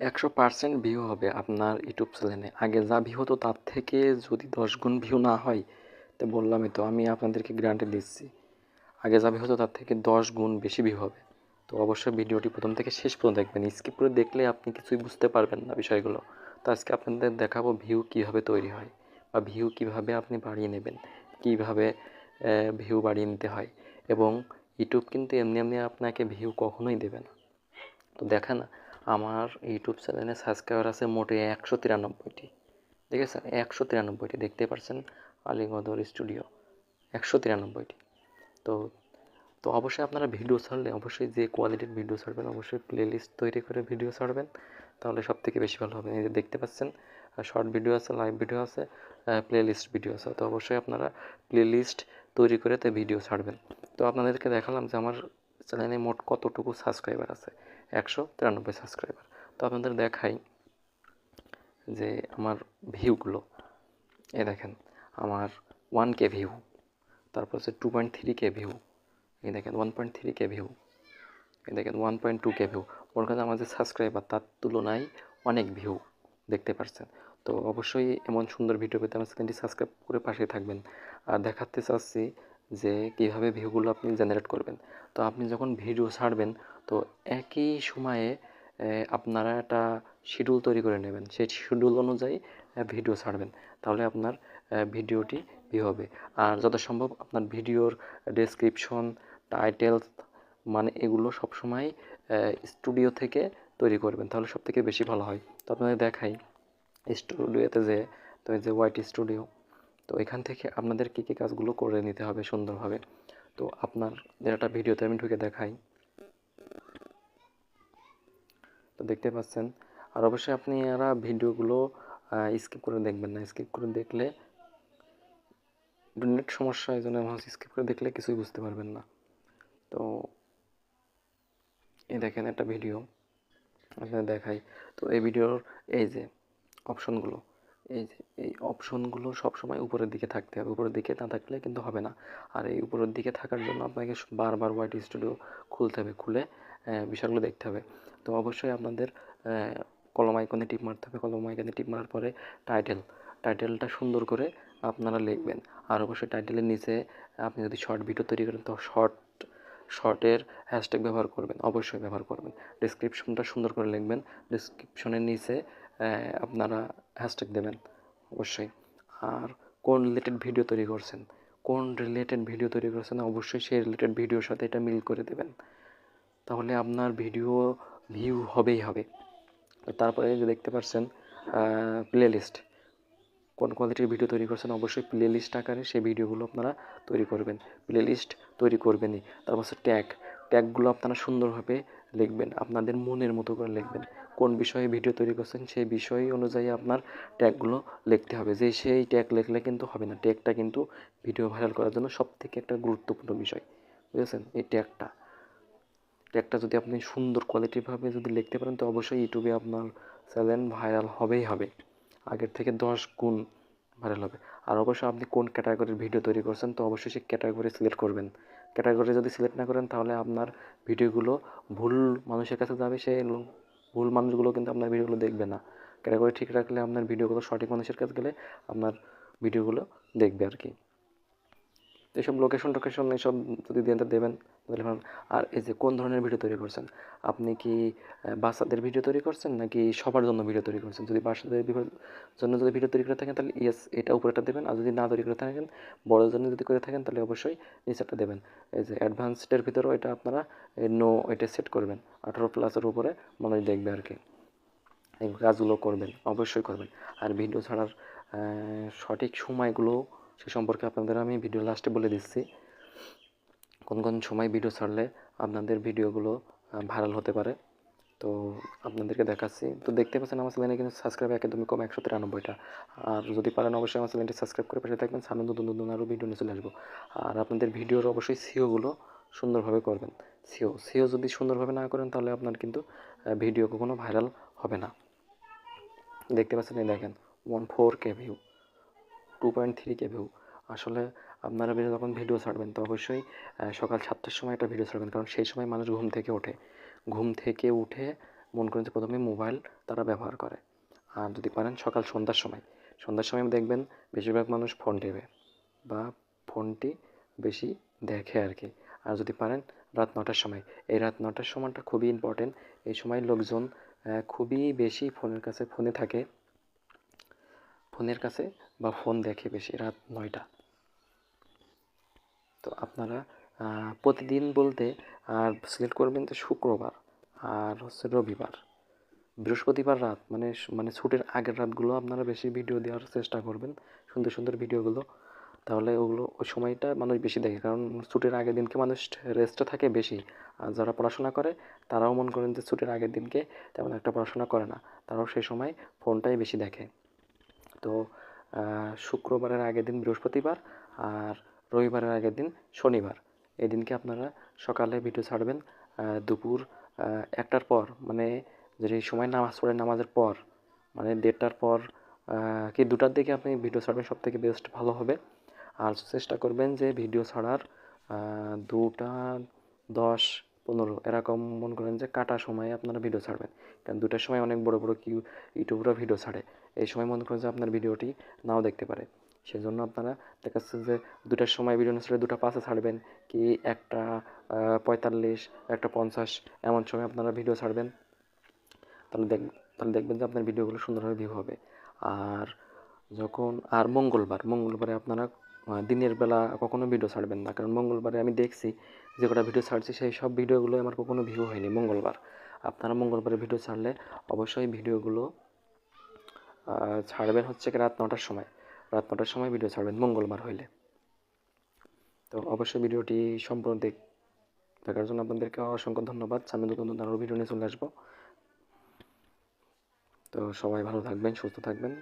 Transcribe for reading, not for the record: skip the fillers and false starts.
100% view হবে আপনার YouTube চ্যানেলে। আগে যা ভিউ হতো তার থেকে যদি 10 গুণ ভিউ না হয়, তো বললামই তো, আমি আপনাদেরকে গ্যারান্টি দিচ্ছি, আগে যা ভিউ হতো তার থেকে 10 গুণ বেশি ভিউ হবে। তো অবশ্যই ভিডিওটি প্রথম থেকে শেষ পর্যন্ত দেখবেন। স্কিপ করে দেখলে আপনি কিছুই বুঝতে পারবেন না বিষয়গুলো। তো আজকে আপনাদের দেখাবো ভিউ কীভাবে তৈরি হয়, বা ভিউ কীভাবে আপনি বাড়িয়ে নেবেন, কীভাবে ভিউ বাড়িয়ে নিতে হয়। এবং ইউটিউব কিন্তু এমনি এমনি আপনাকে ভিউ কখনোই দেবে না। তো দেখেন, আমার ইউটিউব চ্যানেলে সাবস্ক্রাইবার আছে মোটে 193টি। ঠিক আছে, 193টি দেখতে পাচ্ছেন, আলিগদর স্টুডিও 193টি। তো তো অবশ্যই আপনারা ভিডিও ছাড়লে অবশ্যই যে কোয়ালিটির ভিডিও ছাড়বেন, অবশ্যই প্লেলিস্ট তৈরি করে ভিডিও ছাড়বেন, তাহলে সব থেকে বেশি ভালো হবে। এই যে দেখতে পাচ্ছেন, শর্ট ভিডিও আছে, লাইভ ভিডিও আছে, প্লেলিস্ট ভিডিও আছে। তো অবশ্যই আপনারা প্লেলিস্ট তৈরি করে তো ভিডিও ছাড়বেন। তো আপনাদেরকে দেখালাম যে আমার চ্যানেলে মোট কতটুকু সাবস্ক্রাইবার আছে, 193 সাবস্ক্রাইবার। তো আপনাদের দেখাই যে আমার ভিউগুলো। এ দেখেন, আমার 1K ভিউ, তারপর হচ্ছে 2.3K ভিউ, এই দেখেন 1.3K ভিউ, এই দেখেন 1.2K ভিউ। ওর কাছে আমার যে সাবস্ক্রাইবার তার তুলনায় অনেক ভিউ দেখতে পাচ্ছেন। তো অবশ্যই এমন সুন্দর ভিডিও পেতে আমার চ্যানেলটি সাবস্ক্রাইব করে পাশে থাকবেন। আর দেখাতে চাচ্ছি যে কীভাবে ভিউগুলো আপনি জেনারেট করবেন। তো আপনি যখন ভিডিও ছাড়বেন, তো একই সময়ে আপনারা একটা শিডিউল তৈরি করে নেবেন। সেই শিডিউল অনুযায়ী ভিডিও ছাড়বেন, তাহলে আপনার ভিডিওটি ভিউ হবে। আর যত সম্ভব আপনার ভিডিওর ডেসক্রিপশন, টাইটেল, মানে এগুলো সবসময় স্টুডিও থেকে তৈরি করবেন, তাহলে সবথেকে বেশি ভালো হয়। তো আপনাদের দেখাই স্টুডিওতে যে, তো এই যে ওয়াইটি স্টুডিও, তো এখান থেকে আপনাদের কী কী কাজগুলো করে নিতে হবে সুন্দরভাবে। তো আপনাদের একটা ভিডিওতে আমি ঢুকে দেখাই। তো দেখতে পাচ্ছেন। আর অবশ্যই আপনারা ভিডিওগুলো স্কিপ করে দেখবেন না। স্কিপ করে দেখলে নেট সমস্যা, এই জন্য স্কিপ করে দেখলে কিছুই বুঝতে পারবেন না। তো এই দেখেন একটা ভিডিও আপনাদের দেখাই। তো এই ভিডিওর এই যে অপশনগুলো, এই যে এই অপশনগুলো সবসময় উপরের দিকে থাকতে হবে। উপরের দিকে না থাকলে কিন্তু হবে না। আর এই উপরের দিকে থাকার জন্য আপনাকে বারবার ওয়াইটি স্টুডিও খুলতে হবে, খুলে বিষয়গুলো দেখতে হবে। তো অবশ্যই আপনাদের কলম আইকনে টিপ মারতে হবে। কলম আইকনে টিপ মারার পরে টাইটেলটা সুন্দর করে আপনারা লিখবেন। আর অবশ্যই টাইটেলের নিচে আপনি যদি শর্ট ভিডিও তৈরি করেন, তো শর্টের হ্যাশট্যাগ ব্যবহার করবেন, অবশ্যই ব্যবহার করবেন। ডেসক্রিপশনটা সুন্দর করে লিখবেন। ডেসক্রিপশনের নিচে আপনারা হ্যাশট্যাগ দেবেন অবশ্যই। আর কোন রিলেটেড ভিডিও তৈরি করছেন, অবশ্যই সেই রিলেটেড ভিডিওর সাথে এটা মিল করে দেবেন, তাহলে আপনার ভিডিও ভিউ হবেই হবে। তারপরে যে দেখতে পাচ্ছেন প্লেলিস্ট, কোন কোয়ালিটির ভিডিও তৈরি করছেন, অবশ্যই প্লেলিস্ট আকারে সেই ভিডিওগুলো আপনারা তৈরি করবেন। প্লেলিস্ট তৈরি করবেনই। তারপর হচ্ছে ট্যাগগুলো আপনারা সুন্দরভাবে লিখবেন, আপনাদের মনের মতো করে লিখবেন। কোন বিষয়ে ভিডিও তৈরি করছেন সেই বিষয় অনুযায়ী আপনার ট্যাগগুলো লিখতে হবে। যে সেই ট্যাগ লিখলে কিন্তু হবে না। ট্যাগটা কিন্তু ভিডিও ভাইরাল করার জন্য সবথেকে একটা গুরুত্বপূর্ণ বিষয়, বুঝেছেন? এই ট্যাগটা যদি আপনি সুন্দর কোয়ালিটিভাবে যদি লিখতে পারেন, তো অবশ্যই ইউটিউবে আপনার চ্যানেল ভাইরাল হবেই হবে, আগের থেকে 10 গুণ ভাইরাল হবে। আর অবশ্যই আপনি কোন ক্যাটাগরির ভিডিও তৈরি করছেন, তো অবশ্যই সেই ক্যাটাগরি সিলেক্ট করবেন। ক্যাটাগরি যদি সিলেক্ট না করেন, তাহলে আপনার ভিডিওগুলো ভুল মানুষের কাছে যাবে, সেই ভুল মানুষগুলো কিন্তু আপনার ভিডিওগুলো দেখবে না। ক্যাটাগরি ঠিক রাখলে আপনার ভিডিওগুলো সঠিক মানুষের কাছে গেলে আপনার ভিডিওগুলো দেখবে আর কি। এইসব লোকেশন এইসব যদি দেবেন তাহলে ভালো। আর এই যে কোন ধরনের ভিডিও তৈরি করছেন, আপনি কি বাচ্চাদের ভিডিও তৈরি করছেন নাকি সবার জন্য ভিডিও তৈরি করছেন? যদি বাচ্চাদের জন্য যদি ভিডিও তৈরি করে থাকেন, তাহলে ইয়েস এটা উপরেটা দেবেন। আর যদি না তৈরি করে থাকেন, বড়োর জন্য যদি করে থাকেন, তাহলে অবশ্যই নিচেরটা দেবেন। এই যে অ্যাডভান্সডের ভিতরেও এটা আপনারা নো এটা সেট করবেন, 18+ উপরে মানুষ দেখবে আর কি। এই কাজগুলো করবেন, অবশ্যই করবেন। আর ভিডিও ছাড়ার সঠিক সময়গুলো সে সম্পর্কে আপনাদের আমি ভিডিও লাস্টে বলে দিচ্ছি, কোন কোন সময় ভিডিও ছাড়লে আপনাদের ভিডিওগুলো ভাইরাল হতে পারে। তো আপনাদেরকে দেখাচ্ছি। তো দেখতে পাচ্ছেন আমার চ্যানেলে কিন্তু সাবস্ক্রাইব একদমই কম, 193টা। আর যদি পারেন অবশ্যই আমার চ্যানেলটি সাবস্ক্রাইব করে পাশে থাকবেন, সামনে নতুন নতুন আরও ভিডিও নিয়ে চলে আসবো। আর আপনাদের ভিডিওর অবশ্যই সিওগুলো সুন্দরভাবে করবেন। সিও যদি সুন্দরভাবে না করেন, তাহলে আপনার কিন্তু ভিডিও কখনো ভাইরাল হবে না। দেখতে পাচ্ছেন, এই দেখেন 14K ভিউ, 2.3K ভিউ। আসলে আপনারা যখন ভিডিও ছাড়বেন, তো অবশ্যই সকাল 7টার সময় একটা ভিডিও ছাড়বেন, কারণ সেই সময় মানুষ ঘুম থেকে উঠে মন করেন যে প্রথমে মোবাইল তারা ব্যবহার করে। আর যদি পারেন সন্ধ্যার সময় দেখবেন বেশিরভাগ মানুষ ফোন টেপে বা ফোনটি বেশি দেখে আর কি। আর যদি পারেন রাত 9টার সময়, এই রাত 9টার সময়টা খুবই ইম্পর্টেন্ট। এই সময় লোকজন খুবই বেশি ফোনে থাকে, ফোনের কাছে বা ফোন দেখে বেশি রাত 9টা। তো আপনারা প্রতিদিন বলতে আর সিলেক্ট করবেন যে শুক্রবার আর হচ্ছে রবিবার, বৃহস্পতিবার রাত মানে ছুটির আগের রাতগুলো আপনারা বেশি ভিডিও দেওয়ার চেষ্টা করবেন, সুন্দর সুন্দর ভিডিওগুলো। তাহলে ওই সময়টা মানুষ বেশি দেখে, কারণ ছুটির আগের দিনকে মানুষ রেস্টে থাকে বেশি। আর যারা পড়াশোনা করে তারাও মনে করেন যে ছুটির আগের দিনকে তেমন একটা পড়াশোনা করে না, তারাও সেই সময় ফোনটাই বেশি দেখে। তো শুক্রবারের আগের দিন বৃহস্পতিবার আর রবিবারের আগের দিন শনিবার, এই দিনকে আপনারা সকালে ভিডিও ছাড়বেন দুপুর 1টার পর, মানে যে সময় নামাজ পড়ে নামাজের পর, মানে 1:30টার পর কি 2টার দিকে আপনি ভিডিও ছাড়বেন, সব থেকে বেস্ট ভালো হবে। আর চেষ্টা করবেন যে ভিডিও ছাড়ার 2টা 10 15 এরকম মনে করেন যে কাটা সময়ে আপনারা ভিডিও ছাড়বেন, কারণ 2টার সময় অনেক বড় বড় ইউটিউবরা ভিডিও ছাড়ে, এই সময় মনে করেন যে আপনার ভিডিওটি নাও দেখতে পারে। সেজন্য আপনারা দেখাচ্ছে যে 2টার সময় ভিডিও না ছেড়ে 2টা 5-এ ছাড়বেন, কি 1টা 45 1টা 50 এমন সময় আপনারা ভিডিও ছাড়বেন। তাহলে দেখবেন যে আপনার ভিডিওগুলো সুন্দরভাবে ভিউ হবে। আর মঙ্গলবারে আপনারা দিনের বেলা কখনো ভিডিও ছাড়বেন না, কারণ মঙ্গলবারে আমি দেখছি যে কটা ভিডিও ছাড়ছি সেই সব ভিডিওগুলো আমার কখনো ভিউ হয়নি মঙ্গলবার। আপনারা মঙ্গলবারে ভিডিও ছাড়লে অবশ্যই ভিডিওগুলো ছাড়বেন হচ্ছে কি রাত 9টার সময় ভিডিও ছাড়বেন মঙ্গলবার হইলে। তো অবশ্যই ভিডিওটি সম্পূর্ণ দেখার জন্য আপনাদেরকে অসংখ্য ধন্যবাদ। সামনে নতুন আরও ভিডিও নিয়ে চলে আসবো। তো সবাই ভালো থাকবেন, সুস্থ থাকবেন।